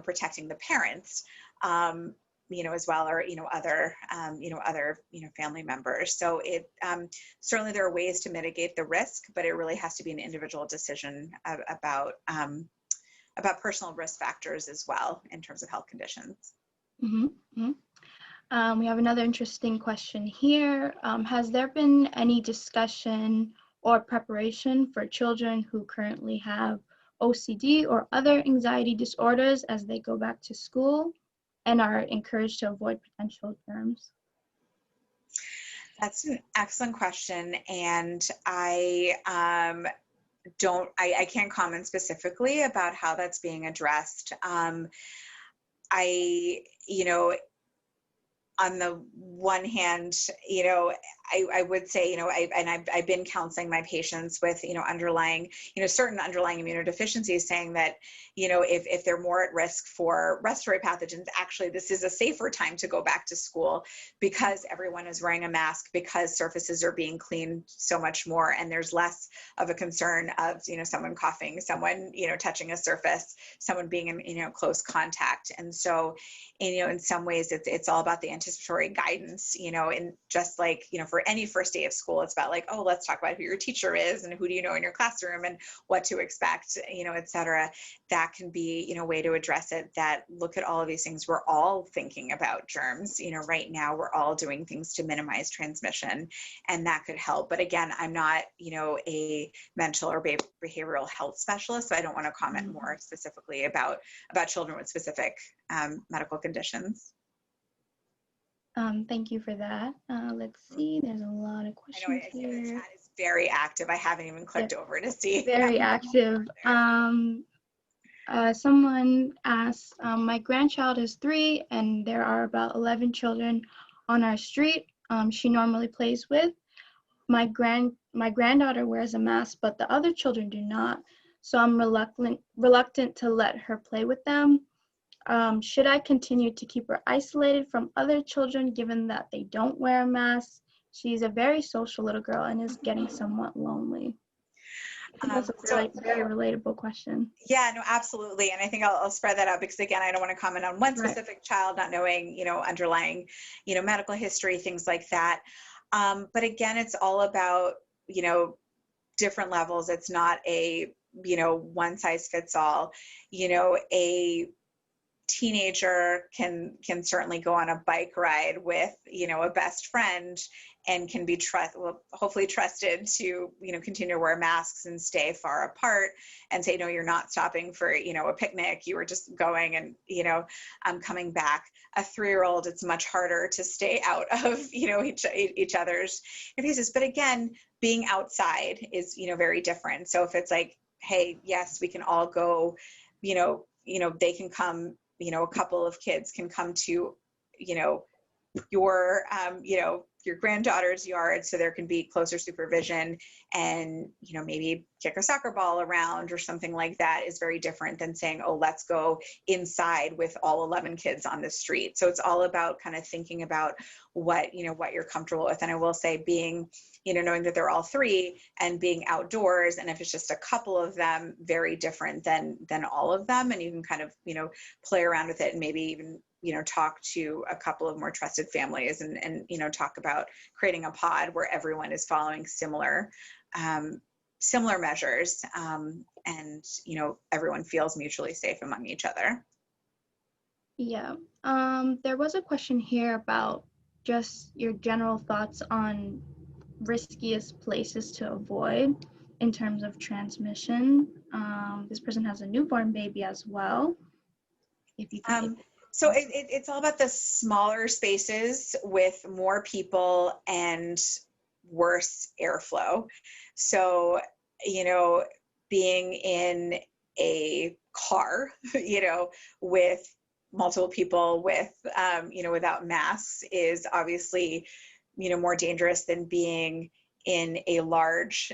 protecting the parents, as well, or, other family members. So it, certainly there are ways to mitigate the risk, but it really has to be an individual decision about personal risk factors as well in terms of health conditions. We have another interesting question here. Has there been any discussion or preparation for children who currently have OCD or other anxiety disorders as they go back to school and are encouraged to avoid potential germs? That's an excellent question. And I can't comment specifically about how that's being addressed. On the one hand, I would say, I've been counseling my patients with, underlying, certain underlying immunodeficiencies, saying that, if they're more at risk for respiratory pathogens, actually, this is a safer time to go back to school because everyone is wearing a mask, because surfaces are being cleaned so much more, and there's less of a concern of, someone coughing, someone, touching a surface, someone being in, close contact. And so, in some ways, it's all about the anticipatory guidance, and just like, for any first day of school, it's about like, oh, let's talk about who your teacher is and who do you know in your classroom and what to expect, et cetera. That can be, a way to address it, that look at all of these things. We're all thinking about germs, right now, we're all doing things to minimize transmission, and that could help. But again, I'm not, a mental or behavioral health specialist, so I don't want to comment more specifically about children with specific medical conditions. Thank you for that. Let's see, there's a lot of questions here. The chat is very active. I haven't even clicked over to see. Very active. Someone asked, my grandchild is 3 and there are about 11 children on our street she normally plays with. My granddaughter wears a mask, but the other children do not. So I'm reluctant to let her play with them. Should I continue to keep her isolated from other children given that they don't wear a mask? She's a very social little girl and is getting somewhat lonely. I think that's a very relatable question. Yeah, no, absolutely. And I think I'll spread that out because, again, I don't want to comment on one specific child, not knowing, underlying, medical history, things like that. But again, it's all about, different levels. It's not a, one size fits all, teenager can certainly go on a bike ride with, a best friend, and can be hopefully trusted to, continue to wear masks and stay far apart, and say, no, you're not stopping for, a picnic. You were just going and, coming back. A 3-year-old, it's much harder to stay out of, each other's faces. But again, being outside is, very different. So if it's like, hey, yes, we can all go, they can come, a couple of kids can come to, your granddaughter's yard, so there can be closer supervision, and maybe kick a soccer ball around or something like that is very different than saying, oh, let's go inside with all 11 kids on the street. So it's all about kind of thinking about what you're comfortable with. And I will say, being, knowing that they're all 3 and being outdoors, and if it's just a couple of them, very different than all of them. And you can kind of play around with it, and maybe even talk to a couple of more trusted families, and talk about creating a pod where everyone is following similar measures, and everyone feels mutually safe among each other. Yeah. There was a question here about just your general thoughts on riskiest places to avoid in terms of transmission. This person has a newborn baby as well. If you can. So it's all about the smaller spaces with more people and worse airflow. So, being in a car, with multiple people with, without masks is obviously, more dangerous than being in a large,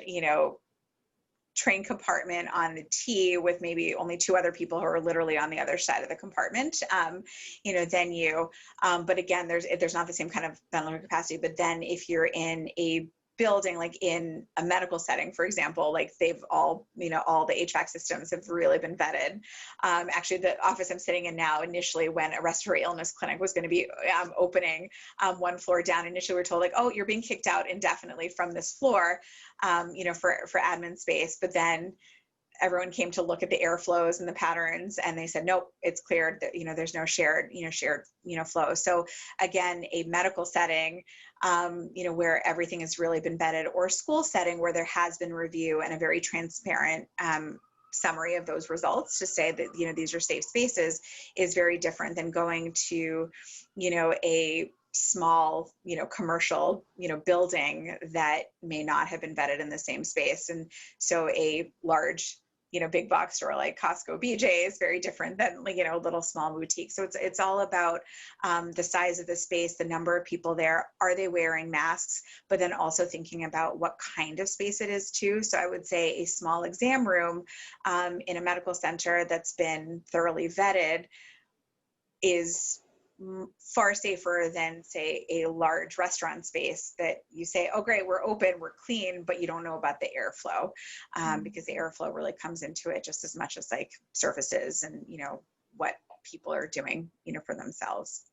train compartment on the T with maybe only 2 other people who are literally on the other side of the compartment, than you. But again, there's not the same kind of ventilator capacity. But then if you're in a building, like in a medical setting, for example, like they've all, all the HVAC systems have really been vetted. Actually, the office I'm sitting in now, initially when a respiratory illness clinic was going to be opening 1 floor down, initially we were told, like, oh, you're being kicked out indefinitely from this floor, for admin space. But then everyone came to look at the airflows and the patterns, and they said, nope, it's cleared that, there's no shared flow. So again, a medical setting, where everything has really been vetted, or a school setting where there has been review and a very transparent summary of those results to say that, these are safe spaces, is very different than going to, a small, commercial, building that may not have been vetted in the same space. And so a large, big box store like Costco, BJ is very different than, little small boutique. So it's all about the size of the space, the number of people there, are they wearing masks, but then also thinking about what kind of space it is too. So I would say a small exam room in a medical center that's been thoroughly vetted is far safer than, say, a large restaurant space that you say, oh, great, we're open, we're clean, but you don't know about the airflow, because the airflow really comes into it just as much as like surfaces and, what people are doing, for themselves.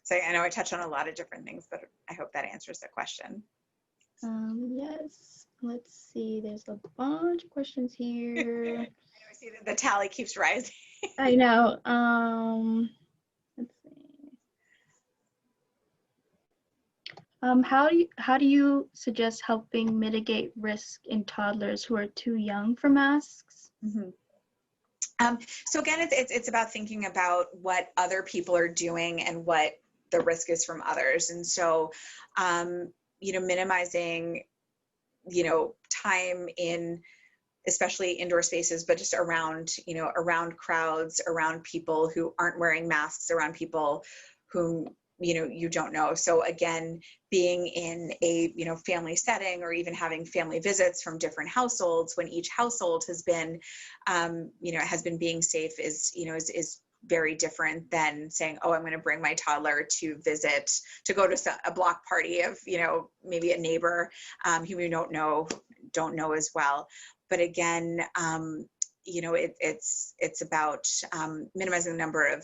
So I know I touched on a lot of different things, but I hope that answers the question. Yes, let's see, there's a bunch of questions here. I know, I see that the tally keeps rising. I know. Let's see. How do you suggest helping mitigate risk in toddlers who are too young for masks? Mm-hmm. So again, it's about thinking about what other people are doing and what the risk is from others. And so, minimizing, time in, especially indoor spaces, but just around, around crowds, around people who aren't wearing masks, around people whom, you don't know. So again, being in a, family setting, or even having family visits from different households, when each household has been, being safe, is very different than saying, oh, I'm going to bring my toddler to go to a block party of, maybe a neighbor who we don't know as well. But again, it's about minimizing the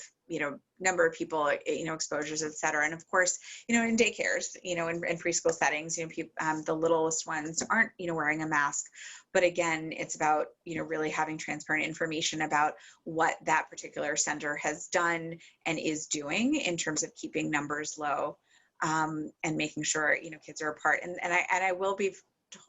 number of people, exposures, et cetera. And of course, in daycares, in preschool settings, the littlest ones aren't, wearing a mask. But again, it's about, really having transparent information about what that particular center has done and is doing in terms of keeping numbers low, and making sure, kids are apart. And I will be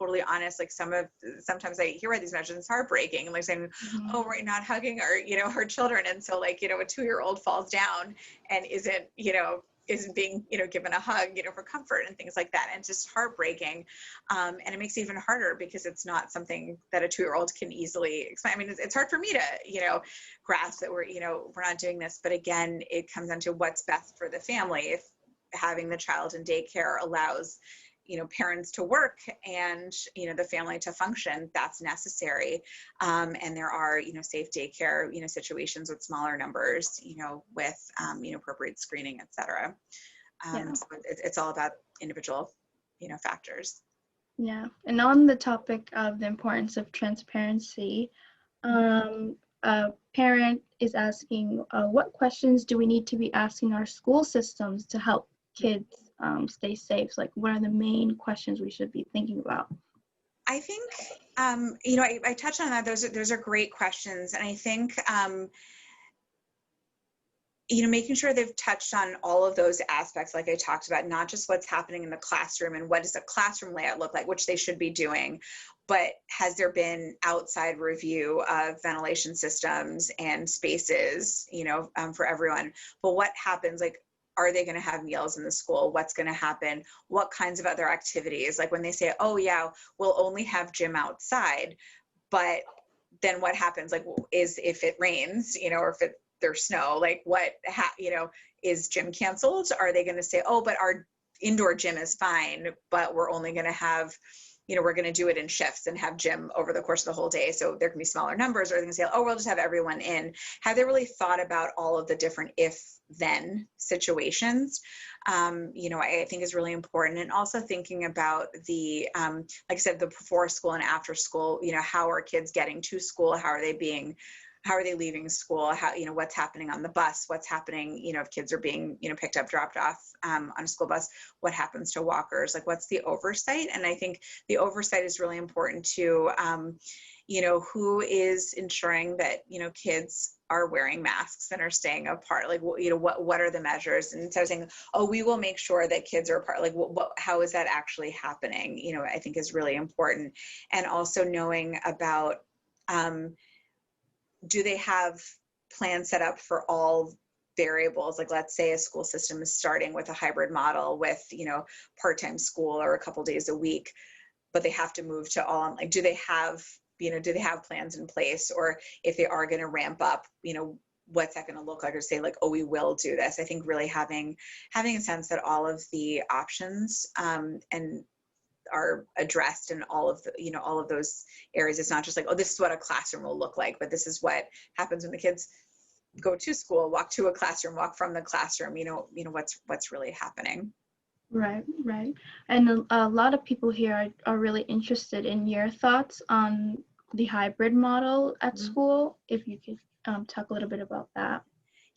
totally honest, like sometimes I hear about these measures, it's heartbreaking, like saying, oh, we're not hugging our children. And so like, a 2-year-old falls down and isn't being, given a hug, for comfort and things like that. And it's just heartbreaking. And it makes it even harder because it's not something that a 2-year-old can easily explain. I mean, it's hard for me to, grasp that we're not doing this, but again, it comes down to what's best for the family. If having the child in daycare allows parents to work and, the family to function, that's necessary. And there are, safe daycare, situations with smaller numbers, with, appropriate screening, et cetera. So it's all about individual, factors. Yeah. And on the topic of the importance of transparency, a parent is asking, what questions do we need to be asking our school systems to help kids stay safe? Like, what are the main questions we should be thinking about? I think, I touched on that. Those are great questions. And I think, making sure they've touched on all of those aspects, like I talked about, not just what's happening in the classroom and what does a classroom layout look like, which they should be doing, but has there been outside review of ventilation systems and spaces, for everyone? But what happens, like, are they going to have meals in the school? What's going to happen? What kinds of other activities? Like when they say, oh yeah, we'll only have gym outside, but then what happens? Like, is if it rains, or if there's snow, like is gym canceled? Are they going to say, oh, but our indoor gym is fine, but we're only going to have, we're going to do it in shifts and have gym over the course of the whole day. So there can be smaller numbers, or they're going to say, oh, we'll just have everyone in. Have they really thought about all of the different if-then situations? I think is really important. And also thinking about the, like I said, the before school and after school, how are kids getting to school? How are they leaving school? How, what's happening on the bus? What's happening, if kids are being, picked up, dropped off on a school bus? What happens to walkers? Like, what's the oversight? And I think the oversight is really important too. Who is ensuring that, kids are wearing masks and are staying apart? Like, what are the measures? And instead of saying, oh, we will make sure that kids are apart, like, how is that actually happening? I think is really important. And also knowing about, do they have plans set up for all variables? Like, let's say a school system is starting with a hybrid model with, part-time school or a couple days a week, but they have to move to all, like, do they have plans in place? Or if they are going to ramp up, what's that going to look like? Or say like, oh, we will do this. I think really having a sense that all of the options, and are addressed in all of the, all of those areas. It's not just like, oh, this is what a classroom will look like, but this is what happens when the kids go to school, walk to a classroom, walk from the classroom, what's really happening. Right. And a lot of people here are really interested in your thoughts on the hybrid model at school. If you could talk a little bit about that.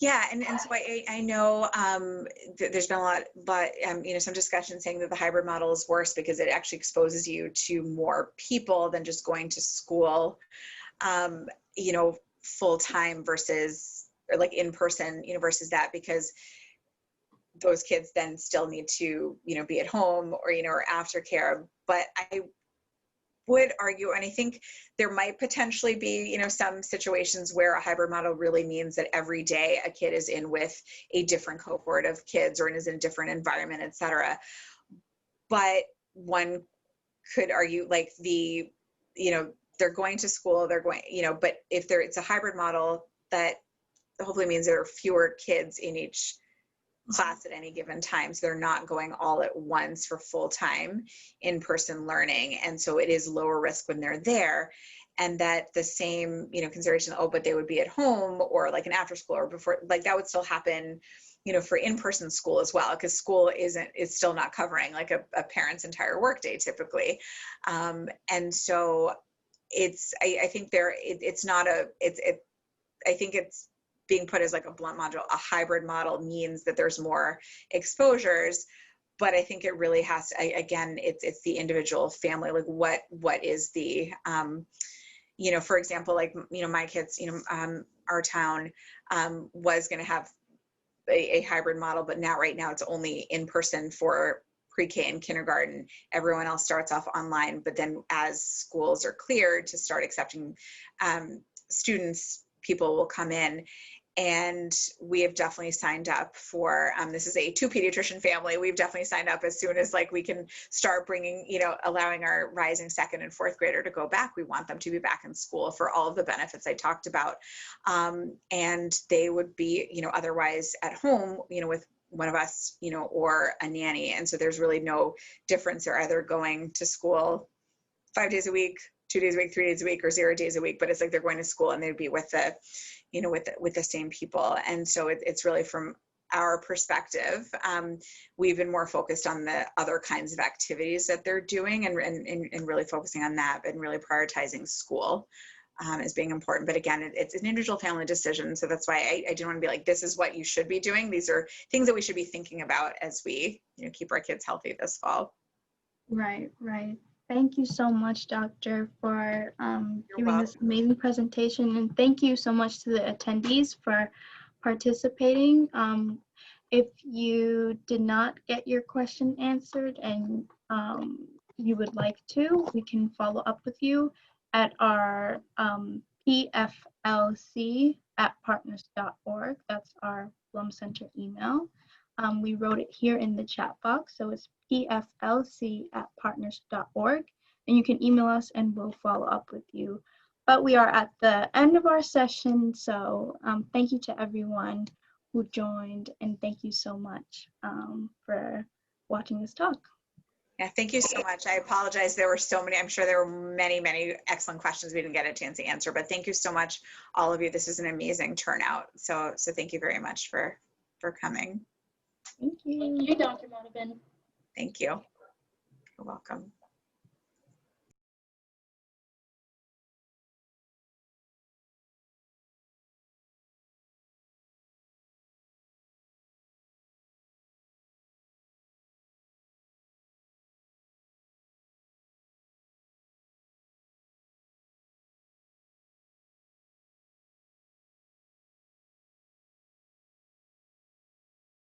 Yeah, and so I know there's been a lot, but some discussion saying that the hybrid model is worse because it actually exposes you to more people than just going to school, full time versus, or like in person, versus that, because those kids then still need to, be at home or, or aftercare. But I would argue, and I think there might potentially be, some situations where a hybrid model really means that every day a kid is in with a different cohort of kids or is in a different environment, et cetera. But one could argue like they're going to school, but if it's a hybrid model, that hopefully means there are fewer kids in each class at any given time. So they're not going all at once for full-time in-person learning. And so it is lower risk when they're there. And that the same, consideration, oh, but they would be at home or like an after school or before, like that would still happen, for in-person school as well, because school is still not covering like a parent's entire workday typically. And so I think it's not I think it's being put as like a Blum module. A hybrid model means that there's more exposures, but I think it really has to, again, it's the individual family, like what is the, you know, for example, like, you know, my kids, you know, our town was going to have a hybrid model, but right now it's only in person for pre-K and kindergarten. Everyone else starts off online, but then as schools are cleared to start accepting students, people will come in. And we have definitely signed up for, this is a 2 pediatrician family. We've definitely signed up as soon as like we can start bringing, you know, allowing our rising 2nd and 4th grader to go back. We want them to be back in school for all of the benefits I talked about. And they would be, you know, otherwise at home, you know, with one of us, you know, or a nanny. And so there's really no difference. They're either going to school 5 days a week, 2 days a week, 3 days a week, or 0 days a week, but it's like they're going to school and they'd be with the, you know, with the same people. And so it's really from our perspective, we've been more focused on the other kinds of activities that they're doing and really focusing on that and really prioritizing school as being important. But again, it's an individual family decision. So that's why I didn't want to be like, this is what you should be doing. These are things that we should be thinking about as we, you know, keep our kids healthy this fall. Right, right. Thank you so much, Doctor, for giving this amazing presentation. And thank you so much to the attendees for participating. If you did not get your question answered and you would like to, we can follow up with you at our pflc@partners.org. That's our Blum Center email. We wrote it here in the chat box, so it's pflc@partners.org, and you can email us and we'll follow up with you. But we are at the end of our session, so thank you to everyone who joined, and thank you so much for watching this talk. Yeah, thank you so much. I apologize. There were so many, I'm sure there were many, many excellent questions we didn't get a chance to answer, but thank you so much, all of you. This is an amazing turnout. So thank you very much for coming. Thank you. Thank you, Dr. Madhavan. Thank you. You're welcome.